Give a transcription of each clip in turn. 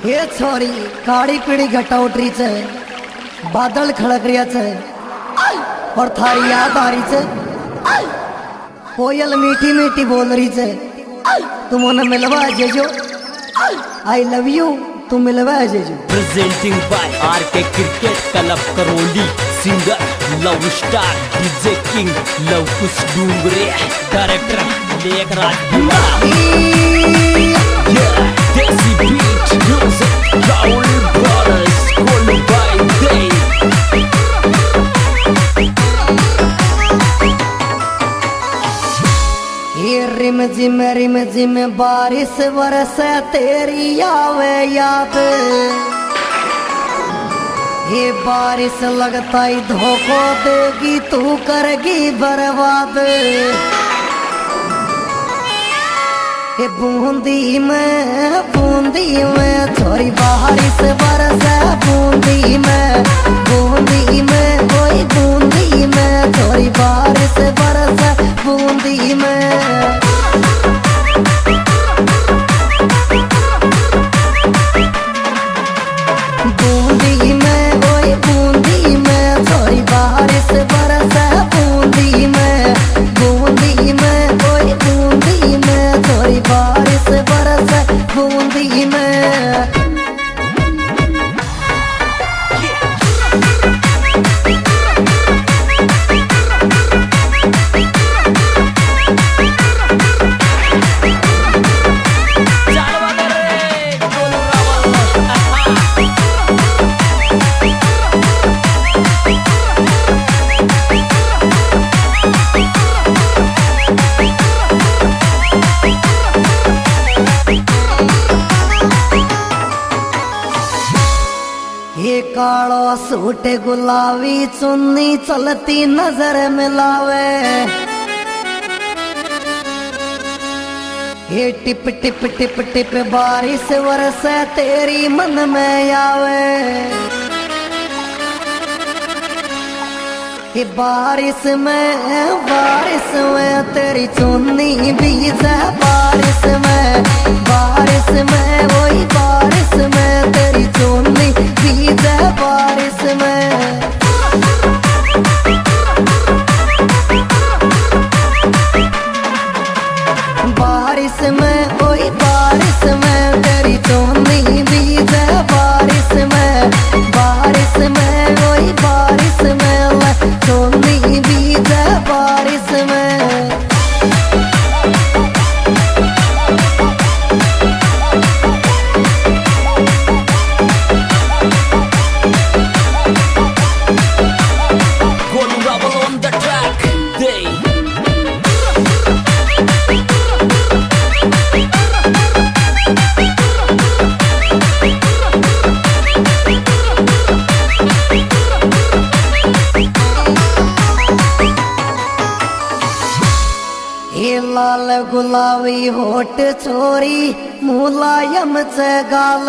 हे छोरी काली पीड़ी घटा उठ रही छे, बादल खड़क रिया छे और थारी याद आ रही छे। कोयल मीठी मीठी बोल रही छे, तुम उन्हें मिलवा जेजो। आई लव यू, तुम मिलवा जेजो। Presenting by RK cricket club Karauli, singer love star DJ king love कुछ डूंगरे, डायरेक्टर लेक Raj desi beat music Rahul brothers call by day. ये रिम जिम बारिश बरसे तेरी आवे याद, ये बारिश लगता ही धोखो देगी, तू करेगी बर्बाद। ये बूंदी में छोरी बारिश बरसे, बूंदी में कोई बूंदी में छोरी बारिश बरसे, बूंदी में। बूंदी में कोई बूंदी में छोरी बारिश बरसे, बूंदी में कोई बूंदी में छोरी बारिश बरसे, बूंदी में। ये कालो सूट गुलाबी चुन्नी चलती नजर मिलावे, ये टिप टिप टिप टिप बारिश बरसे तेरी मन में आवे। ये बारिश में तेरी चुन्नी भीजे, बारिश में वही बारिश में तेरी चुन्नी भीजे, बारिश में। बारिश में वही बारिश में तेरी चुन्नी भीजे, बारिश में वही बारिश में चुन्नी भीजे, बारिश में। ये लाल गुलाबी होठ छोरी मुलायम से गाल,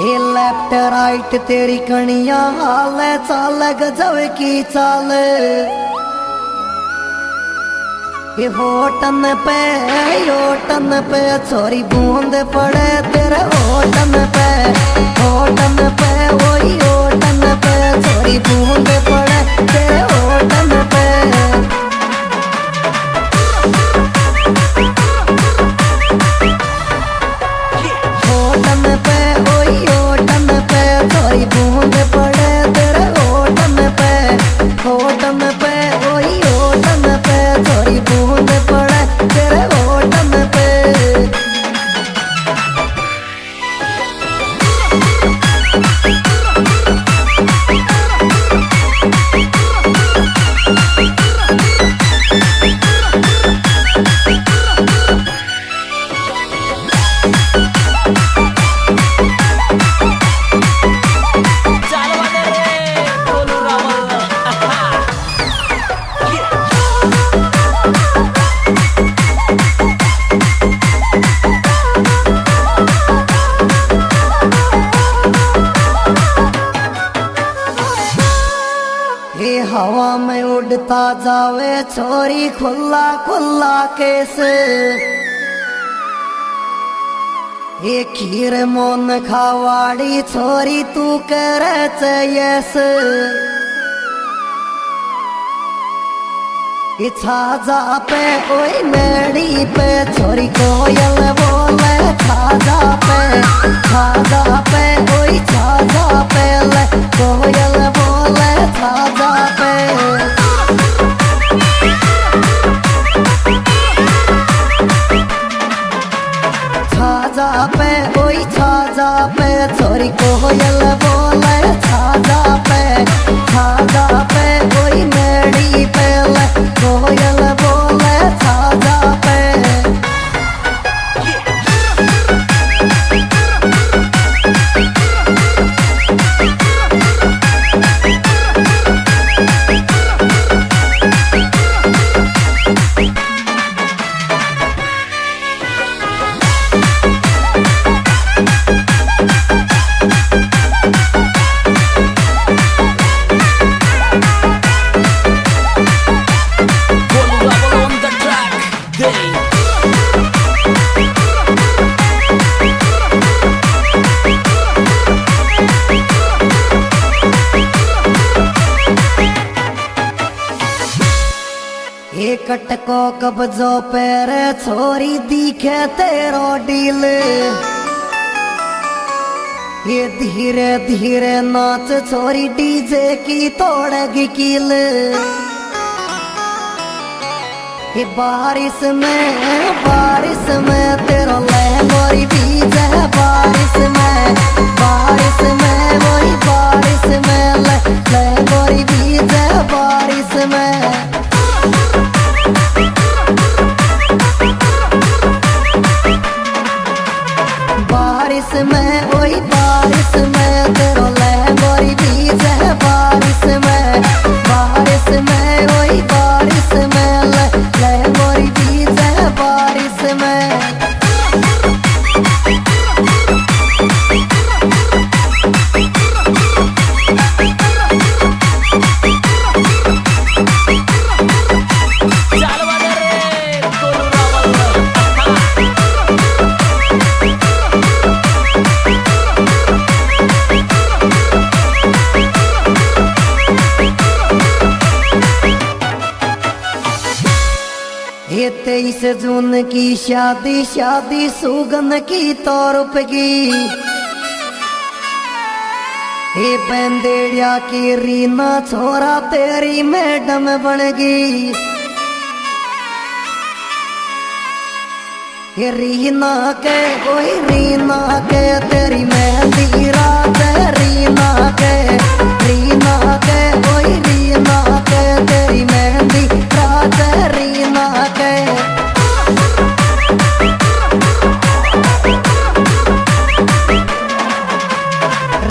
ये लेफ्ट राइट तेरी कणिया हाल चाल गजब की चाल। ये होटन पे छोरी बूंद पड़े तेरे होटन पे वही होटन पे छोरी बूंद पड़े तेरे होटन पे। होटन पे वही होटन पे छोरी बूंद पड़े तेरे होटन पे वही होटन पे छोरी बूंद पड़े तेरे होटन पे। हवा में उड़ता जावे छोरी खुला खुला केस, ये खीर मोन खावाड़ी छोरी तू करे यस छाजा पे ओई मेड़ी पे छोरी कोयल बोले छाजा पे ओई छाजा पे ले कोयल बोले छाजा पे छाजा पे ओई छाजा पे छोरी कोयल बोले छाजा पे ओई मेड़ी पे ले कोयल बोले छाजा पे कटको कब्जो पैर छोरी दिखे तेरो डील ये धीरे धीरे नाच छोरी डीजे की तोड़ेगी कील ये बारिश में तेरो लहंगोरी बीज है बारिश में वही बारिश में लहंगोरी बीज है बारिश में बारिश में वही बारिश में तेरो लहंगोरी बीज है बारिश में वही बारिश में लहंगोरी बीज है बारिश में ये 23 जून की शादी सुगन की तौर की ये बंदेड़िया की रीना छोरा तेरी मैडम बनेगी ये रीना के तेरी मेहंदी रात रीना के ओए रीना के तेरी मेहंदी रात रीना के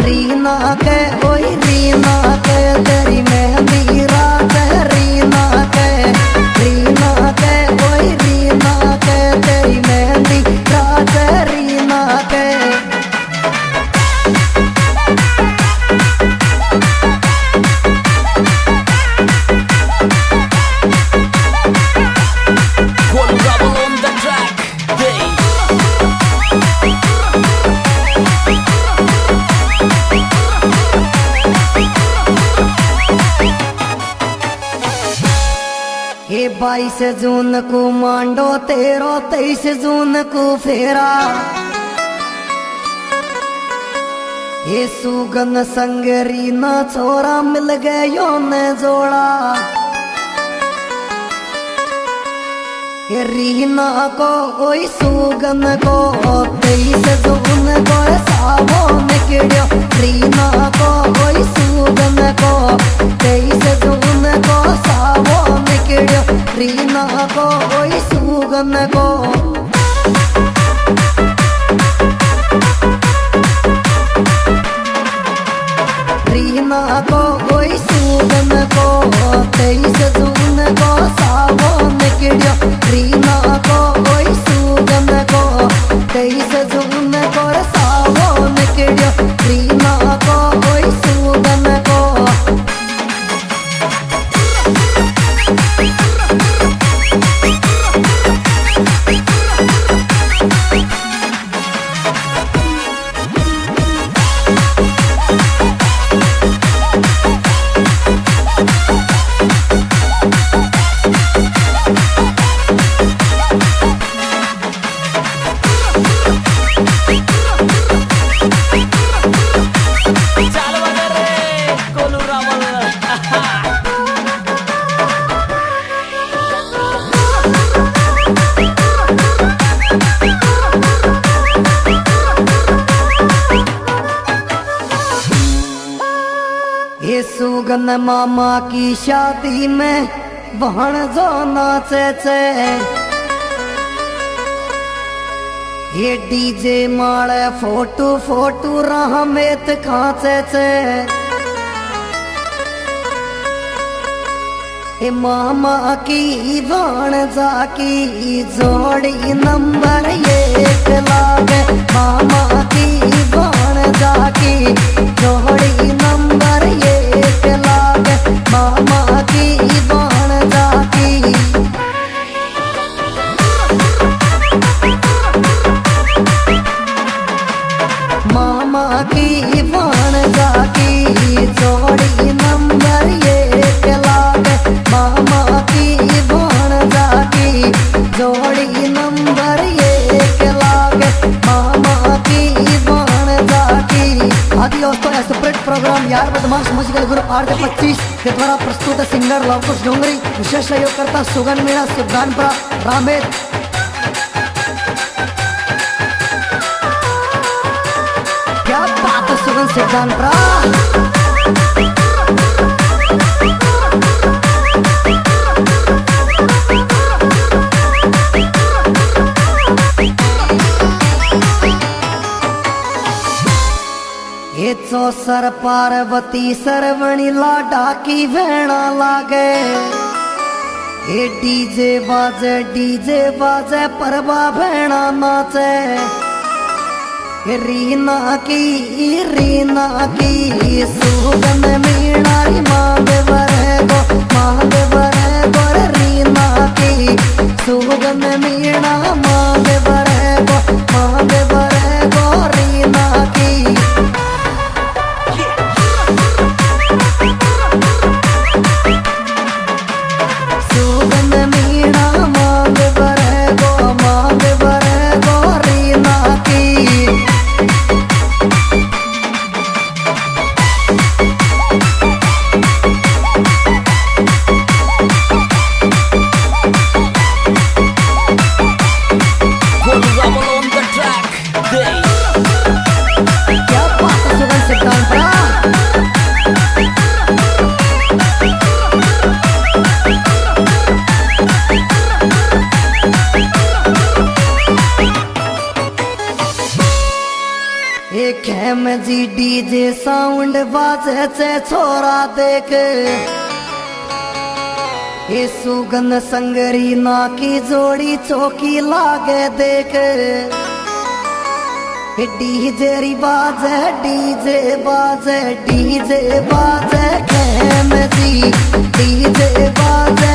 रीना के ओए रीना के तेरी मेहंदी रात रीना के ओए रीना के तेरी मेहंदी रात रीना के ये 22 जून को मांडो तेरो 23 जून को फेरा ये सुगन संग रीना छोरा मिल गयो ने जोड़ा ये रीना को ओई सुगन को 23 जून को सावो निकलियो रीना को ओई सुगन को 23 जून को सावो निकलियो रीना को ओई सुगन को रीना को ओई सुगन को 23 जून को सावो निकलियो रीना को ओई सुगन को 23 जून को सावो निकलियो रीना को ओई सुगन को सुगन मामा की शादी में बहन जो नाचे चे ये डीजे मारे फोटू फोटू राह में खाचे चे ए मामा की भाणजा की जोड़ी नंबर 1 लागे मामा की भाणजा की जोड़ी नंबर 1 लागे मामा की भाणजा की मामा की भाणजा की जोड़ी नंबर 1 लागे मामा की भाणजा की जोड़ी नंबर 1 लागे मामा की भाणजा की। आदि दोस्तों सेपरेट प्रोग्राम यार बदमाश म्यूजिकल ग्रुप Rj34 के द्वारा प्रस्तुत है सिंगर लवकुश डोंगरी। विशेष सहयोगकर्ता सुगन मीणा सिद्धांतपुरा रामेत। क्या बात है सुगन सिद्धांतपुरा। ये चौसर पार्वती सरवणी लाडा की भेणा लागे ये डीजे बाजे परवा भेणा नाचे ये रीना की सुगन मीणा मांगे बरे गो रे रीना की सुगन मीणा मांगे बरे गो रीना की। में जी डीजे साउंड बाजे से छोरा देख ये सुगन संगरी ना की जोड़ी चौकी लागे देख डीजे बाजे खेम जी डीजे बाजे